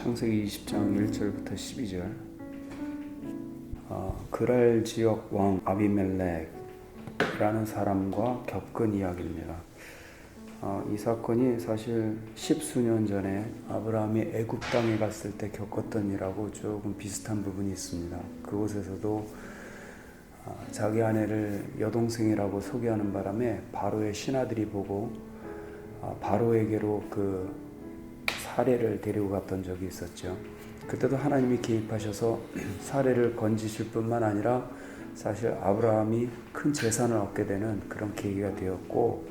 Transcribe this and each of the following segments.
창세기 20장 1절부터 12절. 그랄 지역 왕 아비멜렉이라는 사람과 겪은 이야기입니다. 이 사건이 사실 십수년 전에 아브라함이 애굽 땅에 갔을 때 겪었던 일하고 조금 비슷한 부분이 있습니다. 그곳에서도 자기 아내를 여동생이라고 소개하는 바람에 바로의 신하들이 보고 바로에게로 그 사례를 데리고 갔던 적이 있었죠. 그때도 하나님이 개입하셔서 사례를 건지실 뿐만 아니라 사실 아브라함이 큰 재산을 얻게 되는 그런 계기가 되었고,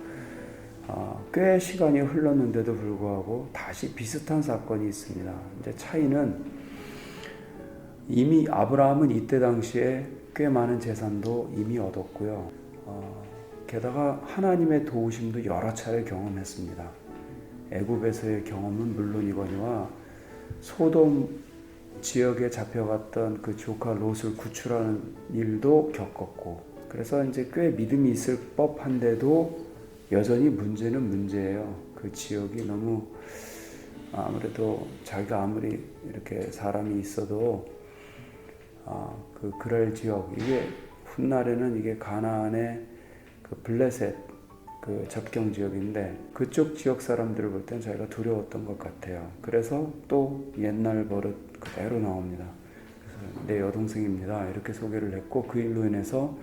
꽤 시간이 흘렀는데도 불구하고 다시 비슷한 사건이 있습니다. 이제 차이는 이미 아브라함은 이때 당시에 꽤 많은 재산도 이미 얻었고요. 게다가 하나님의 도우심도 여러 차례 경험했습니다. 애굽에서의 경험은 물론이거니와 소돔 지역에 잡혀갔던 그 조카 롯을 구출하는 일도 겪었고, 그래서 이제 꽤 믿음이 있을 법한데도 여전히 문제는 문제예요. 그 지역이 너무 아무래도 자기가 아무리 이렇게 사람이 있어도 그 그랄 지역, 이게 훗날에는 이게 가나안의 그 블레셋 그 접경 지역인데 그쪽 지역 사람들을 볼 땐 자기가 두려웠던 것 같아요. 그래서 또 옛날 버릇 그대로 나옵니다. 그래서 내 여동생입니다 이렇게 소개를 했고, 그 일로 인해서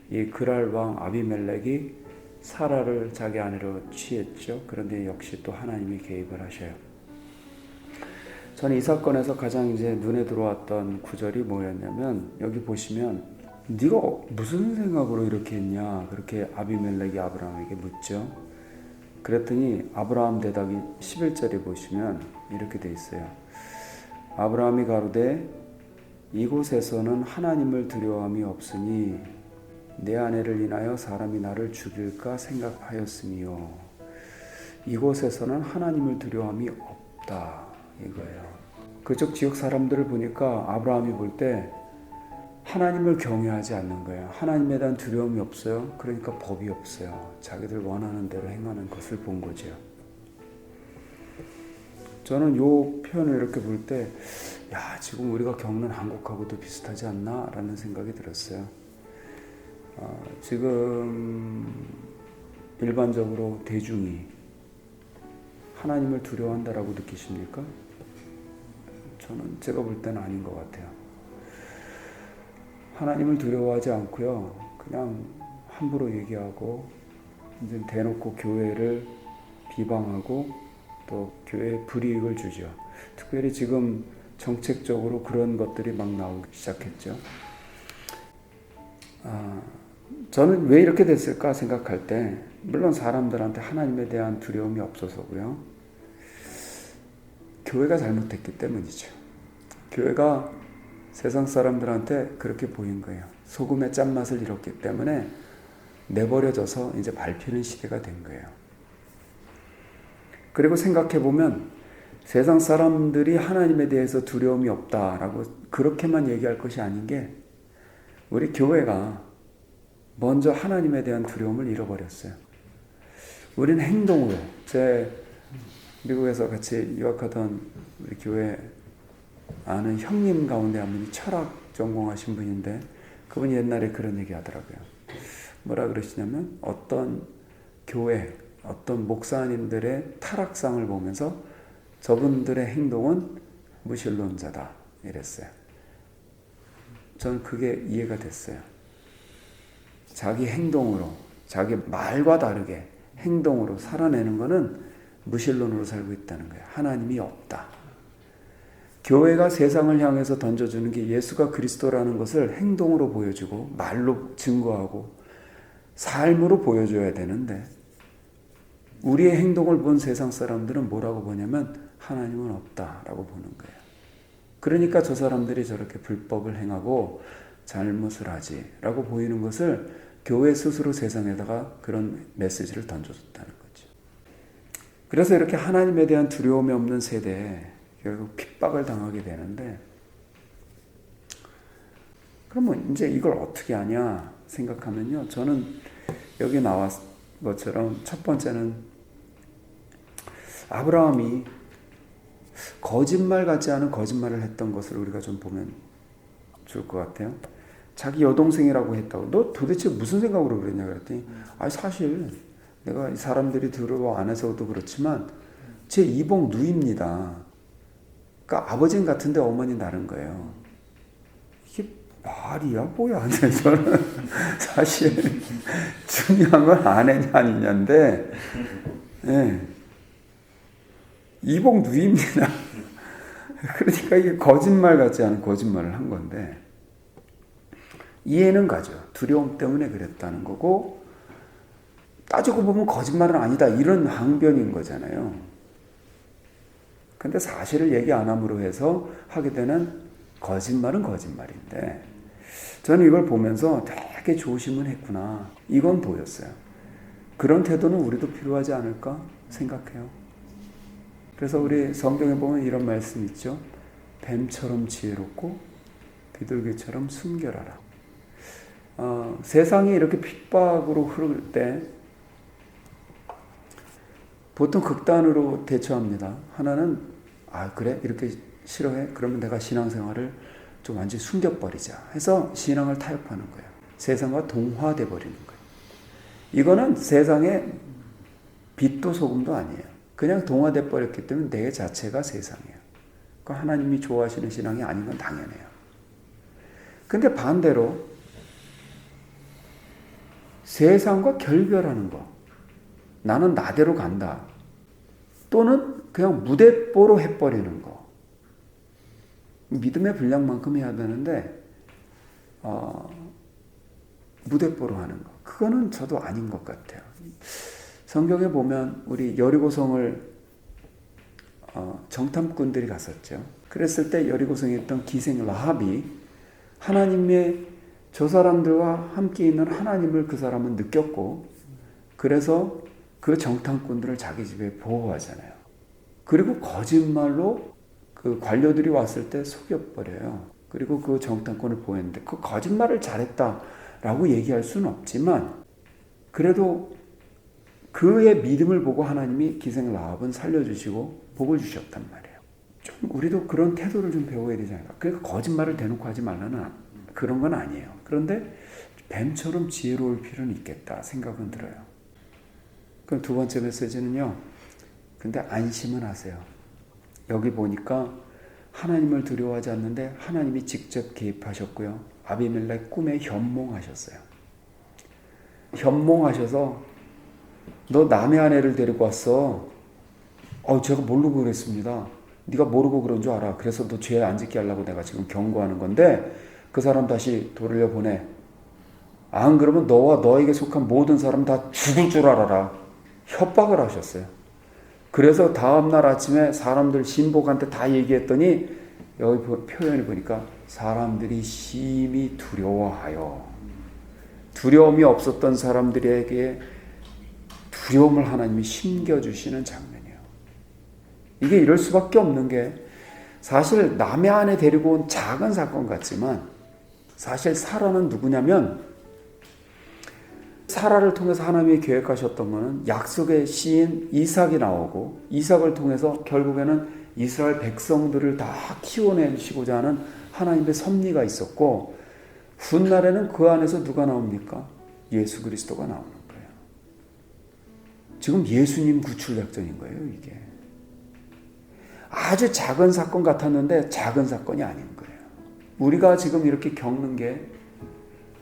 이 그랄 왕 아비멜렉이 사라를 자기 아내로 취했죠. 그런데 역시 또 하나님이 개입을 하셔요. 저는 이 사건에서 가장 이제 눈에 들어왔던 구절이 뭐였냐면, 여기 보시면 네가 무슨 생각으로 이렇게 했냐, 그렇게 아비멜렉이 아브라함에게 묻죠. 그랬더니 아브라함 대답이 11절에 보시면 이렇게 돼 있어요. 아브라함이 가로되 이곳에서는 하나님을 두려움이 없으니 내 아내를 인하여 사람이 나를 죽일까 생각하였으니요. 이곳에서는 하나님을 두려움이 없다 이거예요. 그쪽 지역 사람들을 보니까 아브라함이 볼 때 하나님을 경외하지 않는 거예요. 하나님에 대한 두려움이 없어요. 그러니까 법이 없어요. 자기들 원하는 대로 행하는 것을 본 거죠. 저는 이 표현을 이렇게 볼 때, 지금 우리가 겪는 한국하고도 비슷하지 않나? 라는 생각이 들었어요. 지금 일반적으로 대중이 하나님을 두려워한다라고 느끼십니까? 저는 제가 볼 때는 아닌 것 같아요. 하나님을 두려워하지 않고요, 그냥 함부로 얘기하고 이제 대놓고 교회를 비방하고 또 교회에 불이익을 주죠. 특별히 지금 정책적으로 그런 것들이 막 나오기 시작했죠. 저는 왜 이렇게 됐을까 생각할 때, 물론 사람들한테 하나님에 대한 두려움이 없어서고요, 교회가 잘못했기 때문이죠. 교회가 세상 사람들한테 그렇게 보인 거예요. 소금의 짠맛을 잃었기 때문에 내버려져서 이제 밟히는 시대가 된 거예요. 그리고 생각해보면 세상 사람들이 하나님에 대해서 두려움이 없다라고 그렇게만 얘기할 것이 아닌 게, 우리 교회가 먼저 하나님에 대한 두려움을 잃어버렸어요. 우리는 행동으로, 제 미국에서 같이 유학하던 우리 교회 아는 형님 가운데 한 분이 철학 전공하신 분인데, 그분이 옛날에 그런 얘기 하더라고요. 뭐라 그러시냐면, 어떤 교회, 어떤 목사님들의 타락상을 보면서 저분들의 행동은 무신론자다 이랬어요. 저는 그게 이해가 됐어요. 자기 행동으로, 자기 말과 다르게 행동으로 살아내는 거는 무신론으로 살고 있다는 거예요. 하나님이 없다. 교회가 세상을 향해서 던져주는 게 예수가 그리스도라는 것을 행동으로 보여주고 말로 증거하고 삶으로 보여줘야 되는데, 우리의 행동을 본 세상 사람들은 뭐라고 보냐면 하나님은 없다라고 보는 거예요. 그러니까 저 사람들이 저렇게 불법을 행하고 잘못을 하지라고 보이는 것을 교회 스스로 세상에다가 그런 메시지를 던져줬다는 거죠. 그래서 이렇게 하나님에 대한 두려움이 없는 세대에 결국 핍박을 당하게 되는데, 그러면 이제 이걸 어떻게 하냐 생각하면요, 저는 여기 나왔 것처럼 첫 번째는 아브라함이 거짓말 같지 않은 거짓말을 했던 것을 우리가 좀 보면 좋을 것 같아요. 자기 여동생이라고 했다고. 너 도대체 무슨 생각으로 그랬냐 그랬더니 사실 내가 이 사람들이 들어와 안 해서도 그렇지만 제 이복 누이입니다. 그러니까 아버지는 같은데 어머니 다른 거예요. 이게 말이야 뭐야. 저는 사실 중요한 건 아내냐 아니냐인데 네. 이복 누이입니다. 그러니까 이게 거짓말 같지 않은 거짓말을 한 건데 이해는 가죠. 두려움 때문에 그랬다는 거고 따지고 보면 거짓말은 아니다 이런 항변인 거잖아요. 근데 사실을 얘기 안 함으로 해서 하게 되는 거짓말은 거짓말인데 저는 이걸 보면서 되게 조심은 했구나. 이건 보였어요. 그런 태도는 우리도 필요하지 않을까 생각해요. 그래서 우리 성경에 보면 이런 말씀 있죠. 뱀처럼 지혜롭고 비둘기처럼 순결하라. 세상이 이렇게 핍박으로 흐를 때 보통 극단으로 대처합니다. 하나는 그래? 이렇게 싫어해? 그러면 내가 신앙생활을 좀 완전히 숨겨버리자 해서 신앙을 타협하는 거예요. 세상과 동화돼 버리는 거예요. 이거는 세상의 빛도 소금도 아니에요. 그냥 동화돼 버렸기 때문에 내 자체가 세상이에요. 그러니까 하나님이 좋아하시는 신앙이 아닌 건 당연해요. 근데 반대로 세상과 결별하는 거. 나는 나대로 간다. 또는 그냥 무대뽀로 해버리는 거. 믿음의 분량만큼 해야 되는데 무대뽀로 하는 거. 그거는 저도 아닌 것 같아요. 성경에 보면 우리 여리고성을 정탐꾼들이 갔었죠. 그랬을 때 여리고성에 있던 기생 라합이 하나님의 저 사람들과 함께 있는 하나님을 그 사람은 느꼈고 그래서 그 정탐꾼들을 자기 집에 보호하잖아요. 그리고 거짓말로 그 관료들이 왔을 때 속여버려요. 그리고 그 정탐꾼을 보호했는데 그 거짓말을 잘했다라고 얘기할 수는 없지만 그래도 그의 믿음을 보고 하나님이 기생 라합은 살려주시고 복을 주셨단 말이에요. 좀 우리도 그런 태도를 좀 배워야 되지 않을까. 그러니까 거짓말을 대놓고 하지 말라는 그런 건 아니에요. 그런데 뱀처럼 지혜로울 필요는 있겠다 생각은 들어요. 그럼 두 번째 메시지는요. 근데 안심은 하세요. 여기 보니까 하나님을 두려워하지 않는데 하나님이 직접 개입하셨고요. 아비멜렉 꿈에 현몽하셨어요. 현몽하셔서 너 남의 아내를 데리고 왔어. 제가 모르고 그랬습니다. 네가 모르고 그런 줄 알아. 그래서 너 죄 안 짓게 하려고 내가 지금 경고하는 건데 그 사람 다시 돌려보내. 안 그러면 너와 너에게 속한 모든 사람 다 죽을 줄 알아라. 협박을 하셨어요. 그래서 다음날 아침에 사람들 신복한테 다 얘기했더니 여기 표현이 보니까 사람들이 심히 두려워하여 두려움이 없었던 사람들에게 두려움을 하나님이 심겨주시는 장면이에요. 이게 이럴 수밖에 없는 게 사실 남의 아내 데리고 온 작은 사건 같지만 사실 사라는 누구냐면 사라를 통해서 하나님이 계획하셨던 것은 약속의 씨인 이삭이 나오고 이삭을 통해서 결국에는 이스라엘 백성들을 다 키워내시고자 하는 하나님의 섭리가 있었고 훗날에는 그 안에서 누가 나옵니까? 예수 그리스도가 나오는 거예요. 지금 예수님 구출 작전인 거예요. 이게 아주 작은 사건 같았는데 작은 사건이 아닌 거예요. 우리가 지금 이렇게 겪는 게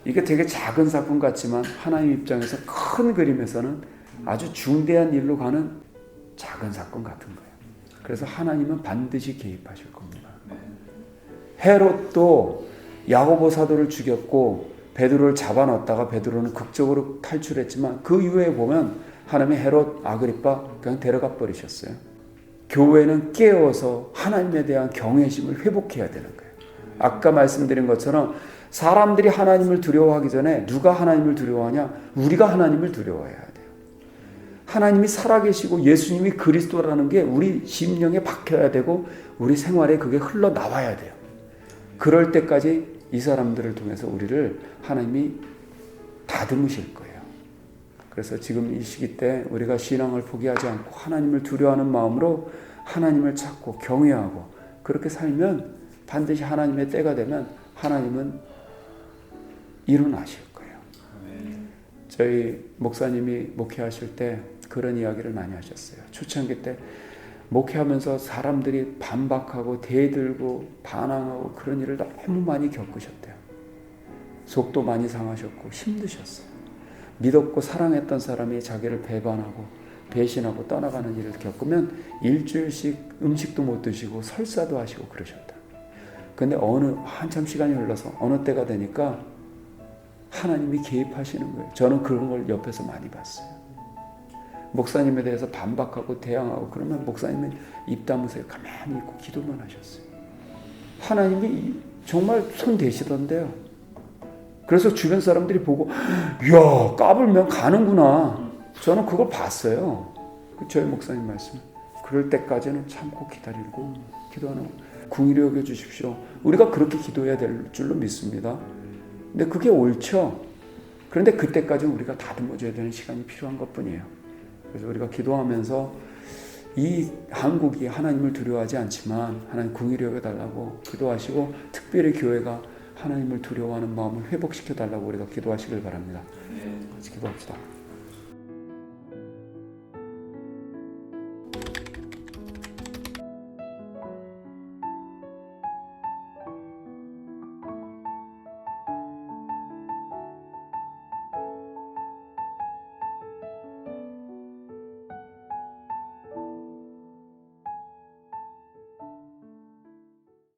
이게 되게 작은 사건 같지만 하나님 입장에서 큰 그림에서는 아주 중대한 일로 가는 작은 사건 같은 거예요. 그래서 하나님은 반드시 개입하실 겁니다. 헤롯도 야고보 사도를 죽였고 베드로를 잡아놨다가 베드로는 극적으로 탈출했지만 그 이후에 보면 하나님이 헤롯 아그리파 그냥 데려가 버리셨어요. 교회는 깨어서 하나님에 대한 경외심을 회복해야 되는 거예요. 아까 말씀드린 것처럼 사람들이 하나님을 두려워하기 전에 누가 하나님을 두려워하냐? 우리가 하나님을 두려워해야 돼요. 하나님이 살아계시고 예수님이 그리스도라는 게 우리 심령에 박혀야 되고 우리 생활에 그게 흘러나와야 돼요. 그럴 때까지 이 사람들을 통해서 우리를 하나님이 다듬으실 거예요. 그래서 지금 이 시기 때 우리가 신앙을 포기하지 않고 하나님을 두려워하는 마음으로 하나님을 찾고 경외하고 그렇게 살면 반드시 하나님의 때가 되면 하나님은 일어나실 거예요. 저희 목사님이 목회하실 때 그런 이야기를 많이 하셨어요. 초창기 때 목회하면서 사람들이 반박하고 대들고 반항하고 그런 일을 너무 많이 겪으셨대요. 속도 많이 상하셨고 힘드셨어요. 믿었고 사랑했던 사람이 자기를 배반하고 배신하고 떠나가는 일을 겪으면 일주일씩 음식도 못 드시고 설사도 하시고 그러셨다. 근데 한참 시간이 흘러서 어느 때가 되니까 하나님이 개입하시는 거예요. 저는 그런 걸 옆에서 많이 봤어요. 목사님에 대해서 반박하고 대항하고 그러면 목사님은 입 다무세요. 가만히 있고 기도만 하셨어요. 하나님이 정말 손 대시던데요. 그래서 주변 사람들이 보고 이야 까불면 가는구나. 저는 그걸 봤어요. 저희 목사님 말씀. 그럴 때까지는 참고 기다리고 기도하는 궁일이 여겨주십시오. 우리가 그렇게 기도해야 될 줄로 믿습니다. 근데 그게 옳죠. 그런데 그때까지는 우리가 다듬어줘야 되는 시간이 필요한 것뿐이에요. 그래서 우리가 기도하면서 이 한국이 하나님을 두려워하지 않지만 하나님 궁일이 여겨달라고 기도하시고 특별히 교회가 하나님을 두려워하는 마음을 회복시켜달라고 우리가 기도하시길 바랍니다. 같이 기도합시다.